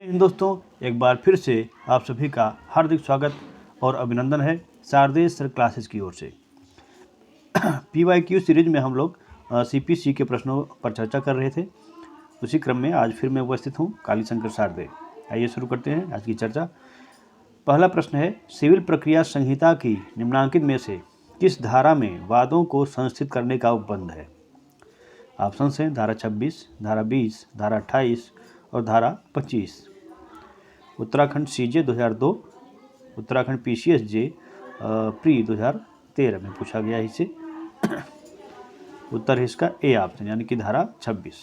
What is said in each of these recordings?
दोस्तों, एक बार फिर से आप सभी का हार्दिक स्वागत और अभिनंदन है शारदेय सर क्लासेस की ओर से। PYQ सीरीज में हम लोग CPC के प्रश्नों पर चर्चा कर रहे थे। उसी क्रम में आज फिर मैं उपस्थित हूँ, कालीशंकर शारदेय। आइए शुरू करते हैं आज की चर्चा। पहला प्रश्न है, सिविल प्रक्रिया संहिता की निम्नांकित में से किस धारा में वादों को संस्थित करने का उपबंध है? ऑप्शंस हैं धारा 26, धारा 20, धारा 28 और धारा 25। Uttarakhand CJ 2002, Uttarakhand PCSJ pre 2013 में पूछा गया है इसे। उत्तर है इसका ए ऑप्शन, यानी कि धारा 26।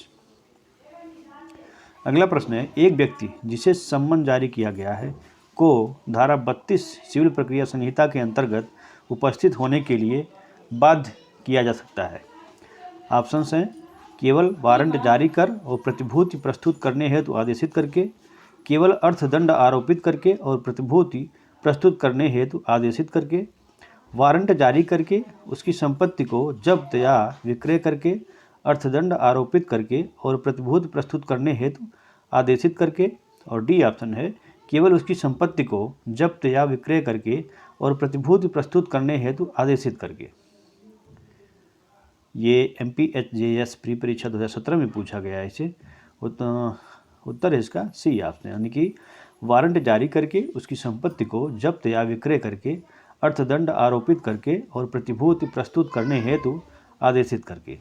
अगला प्रश्न है, एक व्यक्ति जिसे सम्मन जारी किया गया है को धारा 32 सिविल प्रक्रिया संहिता के अंतर्गत उपस्थित होने के लिए बाध्य किया जा सकता है। ऑप्शंस हैं केवल वारंट जारी कर और प्रतिभूति प्रस्तुत करने हेतु आदेशित करके, केवल अर्थदंड आरोपित करके और प्रतिभूति प्रस्तुत करने हेतु आदेशित करके, वारंट जारी करके, उसकी संपत्ति को जब्त या विक्रय करके, अर्थदंड आरोपित करके और प्रतिभूति प्रस्तुत करने हेतु आदेशित करके, और डी ऑप्शन है केवल उसकी संपत्ति को जब्त या विक्रय करके और प्रतिभूति प्रस्तुत करने हेतु आदेशित करके। ये MPHJS प्री परीक्षा 2017 में पूछा गया है इसे। उत्तर है इसका सी ऑप्शन, यानी कि वारंट जारी करके, उसकी संपत्ति को जब्त या विक्रय करके, अर्थदंड आरोपित करके और प्रतिभूति प्रस्तुत करने हेतु आदेशित करके।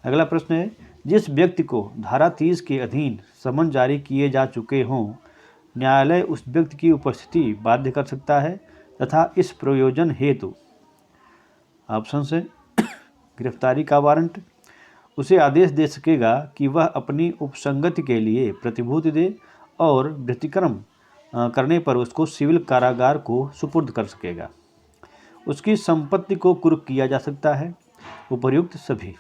अगला प्रश्न है, जिस व्यक्ति को धारा 30 के अधीन समन जारी किए जा चुके हों, न्यायालय उस व्यक्ति की उपस्थिति बाध्य कर सकता है तथा इस प्रयोजन हेतु ऑप्शन से गिरफ्तारी का वारंट, उसे आदेश दे सकेगा कि वह अपनी उपसंगति के लिए प्रतिभूति दे और व्यतिक्रम करने पर उसको सिविल कारागार को सुपुर्द कर सकेगा। उसकी संपत्ति को कुर्क किया जा सकता है। उपर्युक्त सभी।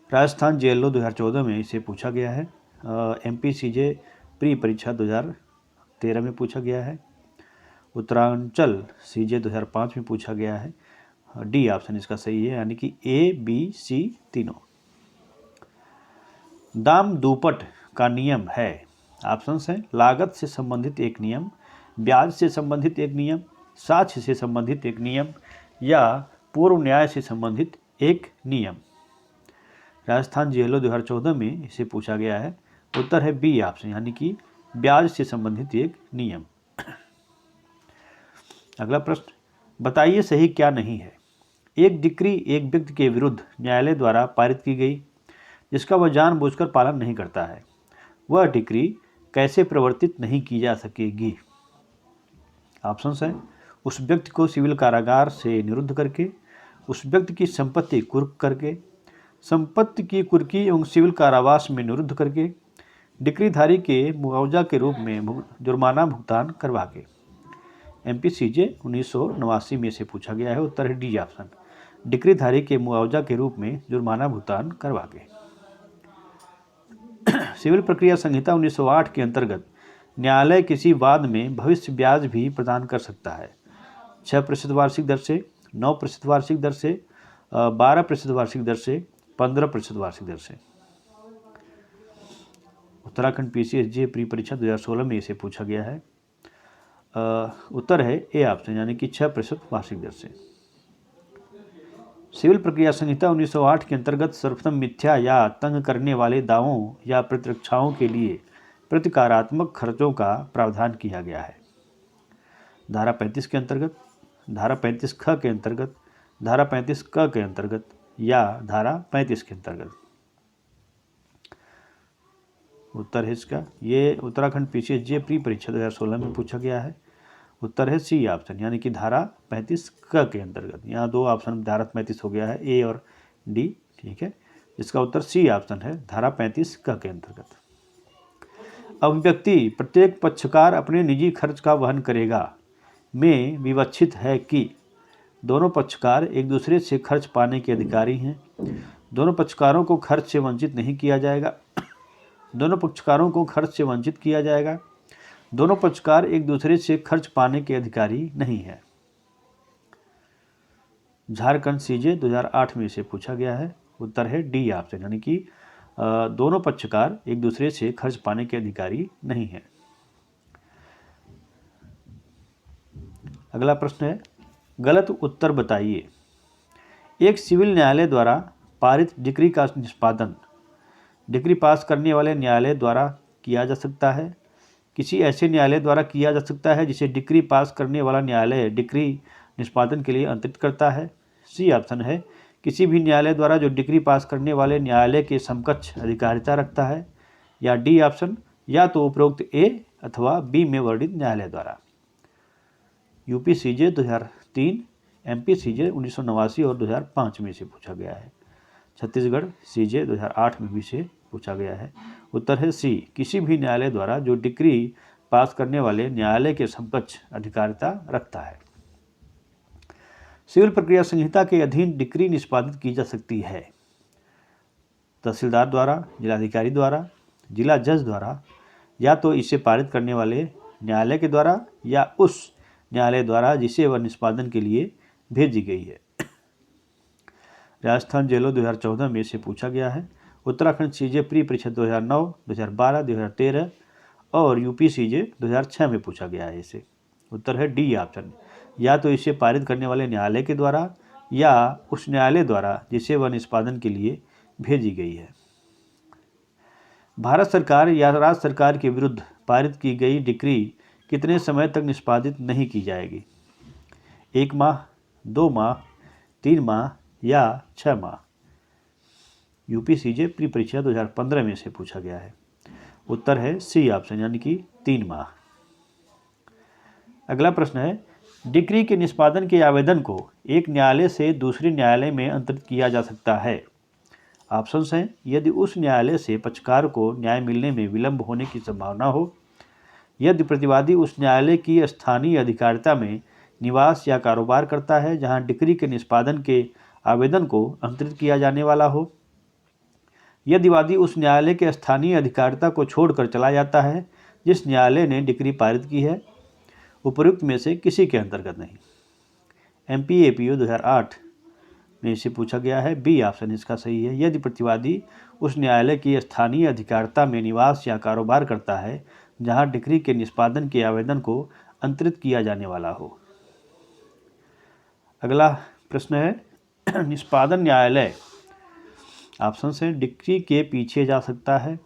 राजस्थान जेएलओ 2014 में इसे पूछा गया है। MPCJ प्री परीक्षा 2013 में पूछा गया है। उत्तरांचल CJ 2005 में पूछा गया है। डी ऑप्शन इसका सही है, यानी कि ABC तीनों। दाम दुपट का नियम है। ऑप्शंस हैं लागत से संबंधित एक नियम, ब्याज से संबंधित एक नियम, साक्ष्य से संबंधित एक नियम या पूर्व न्याय से संबंधित एक नियम। राजस्थान जेएलओ 2014 में इसे पूछा गया है। उत्तर है बी ऑप्शन, यानी कि ब्याज से संबंधित एक नियम। अगला प्रश्न, बताइए सही क्या नहीं है। एक डिक्री एक व्यक्ति के विरुद्ध न्यायालय द्वारा पारित की गई जिसका वह जानबूझकर पालन नहीं करता है, वह डिक्री कैसे प्रवर्तित नहीं की जा सकेगी? ऑप्शंस हैं उस व्यक्ति को सिविल कारागार से निरुद्ध करके, उस व्यक्ति की संपत्ति कुर्क करके, संपत्ति की कुर्की एवं सिविल कारावास में निरुद्ध करके, डिक्रीधारी के मुआवजा के रूप में जुर्माना भुगतान करवा के। MPCJ 1989 में से पूछा गया है। उत्तर है डी ऑप्शन, डिक्रीधारी के मुआवजा के रूप में जुर्माना भुगतान करवा के। सिविल प्रक्रिया संहिता 1908 के अंतर्गत न्यायालय किसी वाद में भविष्य ब्याज भी प्रदान कर सकता है। 6% वार्षिक दर से, 9% वार्षिक दर से, 12% वार्षिक दर से, 15% वार्षिक दर से। उत्तराखंड PCSJ प्री परीक्षा 2016 में इसे पूछा गया है। उत्तर है ए ऑप्शन, यानी कि 6% वार्षिक दर से। सिविल प्रक्रिया संहिता 1908 के अंतर्गत सर्वप्रथम मिथ्या या तंग करने वाले दावों या प्रतिरक्षाओं के लिए प्रतिकारात्मक खर्चों का प्रावधान किया गया है। धारा 35 के अंतर्गत, धारा 35 ख के अंतर्गत, धारा 35 क के अंतर्गत या धारा 35 के अंतर्गत। उत्तर है इसका, ये उत्तराखंड PCSJ प्री परीक्षा 2016 में पूछा गया है। उत्तर है सी ऑप्शन, यानी कि धारा 35 क के अंतर्गत। यहाँ दो ऑप्शन धारा 35 हो गया है, ए और डी, ठीक है। इसका उत्तर सी ऑप्शन है, धारा 35 क के अंतर्गत। अभिव्यक्ति प्रत्येक पक्षकार अपने निजी खर्च का वहन करेगा में विवक्षित है कि दोनों पक्षकार एक दूसरे से खर्च पाने के अधिकारी हैं, दोनों पक्षकारों को खर्च से वंचित नहीं किया जाएगा, दोनों पक्षकारों को खर्च से वंचित किया जाएगा, दोनों पक्षकार एक दूसरे से खर्च पाने के अधिकारी नहीं है। झारखंड CJ 2008 में इसे पूछा गया है। उत्तर है डी ऑप्शन, यानी कि दोनों पक्षकार एक दूसरे से खर्च पाने के अधिकारी नहीं हैं। अगला प्रश्न है, गलत उत्तर बताइए। एक सिविल न्यायालय द्वारा पारित डिक्री का निष्पादन डिक्री पास करने वाले न्यायालय द्वारा किया जा सकता है। किसी ऐसे न्यायालय द्वारा किया जा सकता है जिसे डिक्री पास करने वाला न्यायालय डिक्री निष्पादन के लिए अंतरित करता है। सी ऑप्शन है, किसी भी न्यायालय द्वारा जो डिक्री पास करने वाले न्यायालय के समकक्ष अधिकारिता रखता है। या डी ऑप्शन, या तो उपरोक्त ए अथवा बी में वर्णित न्यायालय द्वारा। यूपी सीजे 2003, एमपी सीजे 1989 और 2005 में से पूछा गया है। छत्तीसगढ़ सीजे 2008 में भी से पूछा गया है। उत्तर है सी, किसी भी न्यायालय द्वारा जो डिक्री पास करने वाले न्यायालय के समकक्ष अधिकारिता रखता है। सिविल प्रक्रिया संहिता के अधीन डिक्री निष्पादित की जा सकती है तहसीलदार द्वारा, जिलाधिकारी द्वारा, जिला जज द्वारा, या तो इसे पारित करने वाले न्यायालय के द्वारा या उस न्यायालय द्वारा जिसे वह निष्पादन के लिए भेजी गई है। राजस्थान जेलों 2014 में से पूछा गया है। उत्तराखंड सीजे प्री परीक्षा 2009, 2012, 2013 और यूपी सीजे 2006 में पूछा गया है इसे। उत्तर है डी ऑप्शन, या तो इसे पारित करने वाले न्यायालय के द्वारा या उस न्यायालय द्वारा जिसे वह निष्पादन के लिए भेजी गई है। भारत सरकार या राज्य सरकार के विरुद्ध पारित की गई डिक्री कितने समय तक निष्पादित नहीं की जाएगी? 1 माह, 2 माह, 3 माह या 6 माह? यूपी सीजे प्री परीक्षा 2015 में से पूछा गया है। उत्तर है सी ऑप्शन, यानी कि 3 माह। अगला प्रश्न है, डिक्री के निष्पादन के आवेदन को एक न्यायालय से दूसरे न्यायालय में अंतरित किया जा सकता है। ऑप्शंस हैं, यदि उस न्यायालय से पक्षकार को न्याय मिलने में विलंब होने की संभावना हो, यदि प्रतिवादी उस न्यायालय की स्थानीय अधिकारिता में निवास या कारोबार करता है जहां डिक्री के निष्पादन के आवेदन को अंतरित किया जाने वाला हो, यदि वादी उस न्यायालय के स्थानीय अधिकारिता को छोड़कर चला जाता है जिस न्यायालय ने डिक्री पारित की है। उपयुक्त में से किसी के अंतर्गत नहीं। एमपी एपीओ 2008 में इसे पूछा गया है। बी ऑप्शन इसका सही है, यदि प्रतिवादी उस न्यायालय की स्थानीय अधिकारिता में निवास या कारोबार करता है जहां डिक्री के निष्पादन के आवेदन को अंतरित किया जाने वाला हो। अगला प्रश्न है, निष्पादन न्यायालय ऑप्शन से डिक्री के पीछे जा सकता है,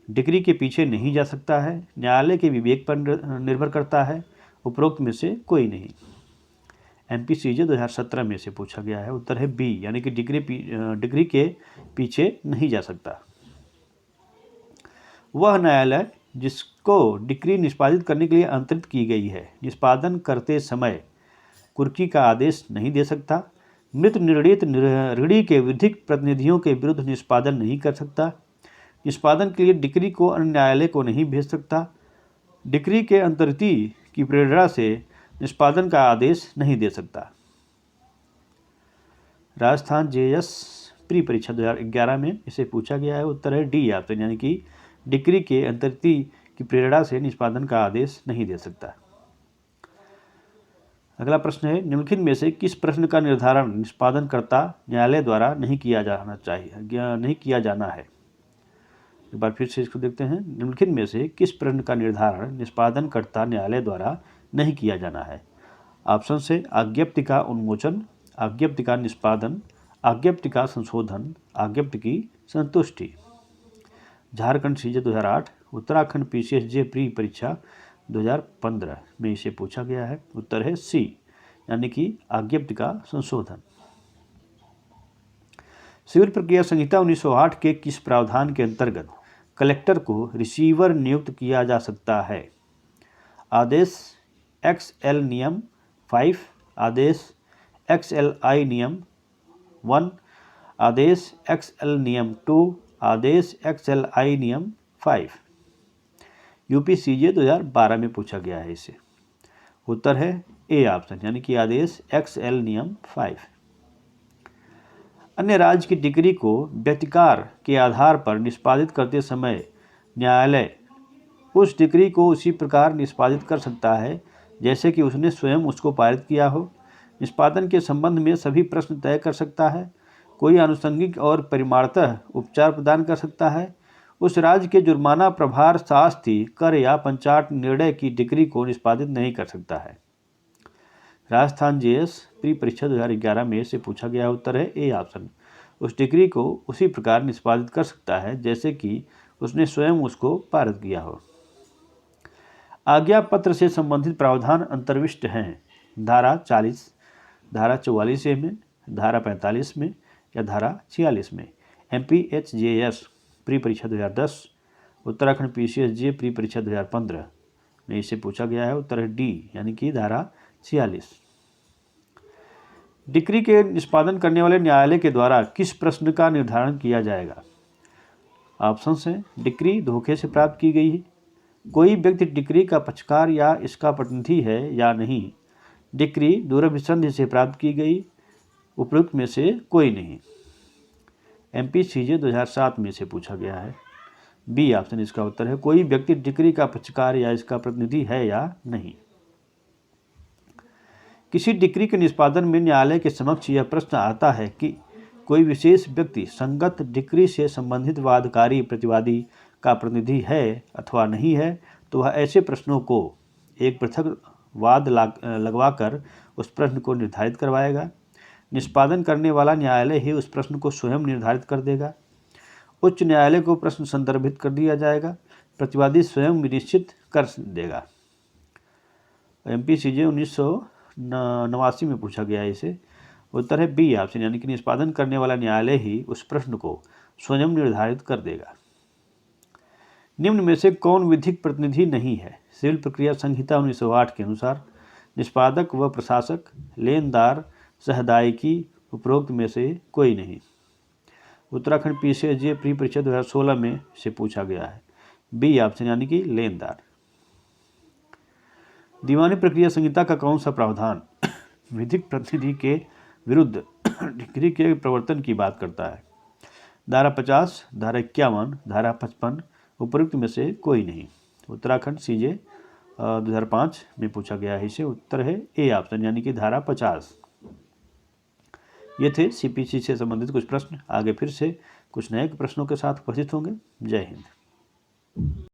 डिक्री के पीछे नहीं जा सकता है, न्यायालय के विवेक पर निर्भर करता है, उपरोक्त में से कोई नहीं। एमपी सीजे 2017 में से पूछा गया है। उत्तर है बी, यानी कि डिक्री के पीछे नहीं जा सकता। वह न्यायालय जिसको डिक्री निष्पादित करने के लिए अंतरित की गई है निष्पादन करते समय कुर्की का आदेश नहीं दे सकता, मृत निर्णीत ऋणी के विधिक प्रतिनिधियों के विरुद्ध निष्पादन नहीं कर सकता, निष्पादन के लिए डिक्री को अन्य न्यायालय को नहीं भेज सकता, डिक्री के अंतरित की प्रेरणा से निष्पादन का आदेश नहीं दे सकता। राजस्थान जेएस प्री परीक्षा 2011 में इसे पूछा गया है। उत्तर है डी ऑप्शन, यानी कि डिक्री के अंतरित की प्रेरणा से निष्पादन का आदेश नहीं दे सकता। अगला प्रश्न है, निम्नलिखित में से किस प्रश्न का निर्धारण निष्पादनकर्ता न्यायालय द्वारा नहीं किया जाना है? एक बार फिर से इसको देखते हैं। निम्नलिखित में से किस प्रश्न का निर्धारण निष्पादनकर्ता न्यायालय द्वारा नहीं किया जाना है? ऑप्शन से आज्ञप्ति का उन्मोचन, आज्ञप्ति का निष्पादन, आज्ञप्ति का संशोधन, आज्ञप्ति की संतुष्टि। झारखंड सीजे 2008, उत्तराखंड पीसीएसजे प्री परीक्षा 2015 में इसे पूछा गया है। उत्तर है सी, यानी कि आज्ञप्ति का संशोधन। सिविल प्रक्रिया संहिता 1908 के किस प्रावधान के अंतर्गत कलेक्टर को रिसीवर नियुक्त किया जा सकता है? आदेश XL नियम 5, आदेश XLI नियम 1, आदेश XL नियम 2, आदेश XLI नियम 5। यूपी सीजे 2012 में पूछा गया है इसे। उत्तर है ए ऑप्शन, यानी कि आदेश XL नियम 5। अन्य राज्य की डिक्री को व्यतिकार के आधार पर निष्पादित करते समय न्यायालय उस डिक्री को उसी प्रकार निष्पादित कर सकता है जैसे कि उसने स्वयं उसको पारित किया हो। निष्पादन के संबंध में सभी प्रश्न तय कर सकता है। कोई आनुषंगिक और परिमाणतः उपचार प्रदान कर सकता है, उस राज्य के जुर्माना प्रभार शास्ति कर या पंचाट निर्णय की डिग्री को निष्पादित नहीं कर सकता है। राजस्थान जेएस प्री परीक्षा 2011 में से पूछा गया उत्तर है ए ऑप्शन। उस डिग्री को उसी प्रकार निष्पादित कर सकता है जैसे कि उसने स्वयं उसको पारित किया हो। आज्ञा पत्र से संबंधित प्रावधान अंतर्विष्ट हैं धारा 40, धारा 44A में, धारा 45 में या धारा 46 में। MPHJS प्री परीक्षा 2010, उत्तराखंड PCSJ प्री परीक्षा 2015 में इसे पूछा गया है। उत्तर है डी यानी कि धारा 46। डिक्री के निष्पादन करने वाले न्यायालय के द्वारा किस प्रश्न का निर्धारण किया जाएगा? ऑप्शंस हैं डिक्री धोखे से प्राप्त की गई है, कोई व्यक्ति डिक्री का पक्षकार या इसका प्रतिनिधि है या नहीं, डिक्री दूरभिसंधि से प्राप्त की गई, उपयुक्त में से कोई नहीं। MPCJ 2007 में से पूछा गया है। बी ऑप्शन इसका उत्तर है कोई व्यक्ति डिक्री का पक्षकार या इसका प्रतिनिधि है या नहीं। किसी डिक्री के निष्पादन में न्यायालय के समक्ष यह प्रश्न आता है कि कोई विशेष व्यक्ति संगत डिक्री से संबंधित वादकारी प्रतिवादी का प्रतिनिधि है अथवा नहीं है, तो वह ऐसे प्रश्नों को एक पृथक वाद लगवाकर उस प्रश्न को निर्धारित करवाएगा। निष्पादन करने वाला न्यायालय ही उस प्रश्न को स्वयं निर्धारित कर देगा। उच्च न्यायालय को प्रश्न संदर्भित कर दिया जाएगा, प्रतिवादी स्वयं निश्चित कर देगा। MPCJ 1989 में पूछा गया है इसे। उत्तर है बी ऑप्शन यानी कि निष्पादन करने वाला न्यायालय ही उस प्रश्न को स्वयं निर्धारित कर देगा। निम्न में से कौन विधिक प्रतिनिधि नहीं है? सिविल प्रक्रिया संहिता 1908 के अनुसार निष्पादक व प्रशासक, लेनदार, सहदायिकी, उपरोक्त में से कोई नहीं। उत्तराखंड PCSJ प्री परीक्षा 2016 में से पूछा गया है। बी ऑप्शन यानी कि लेनदार। दीवानी प्रक्रिया संहिता का कौन सा प्रावधान विधिक प्रतिनिधि के विरुद्ध डिक्री के प्रवर्तन की बात करता है? धारा 50, धारा 51, धारा 55, उपयुक्त में से कोई नहीं। उत्तराखंड CJ 2005 में पूछा गया है इसे। उत्तर है ए ऑप्शन यानी कि धारा 50। ये थे CPC से संबंधित कुछ प्रश्न। आगे फिर से कुछ नए प्रश्नों के साथ उपस्थित होंगे। जय हिंद।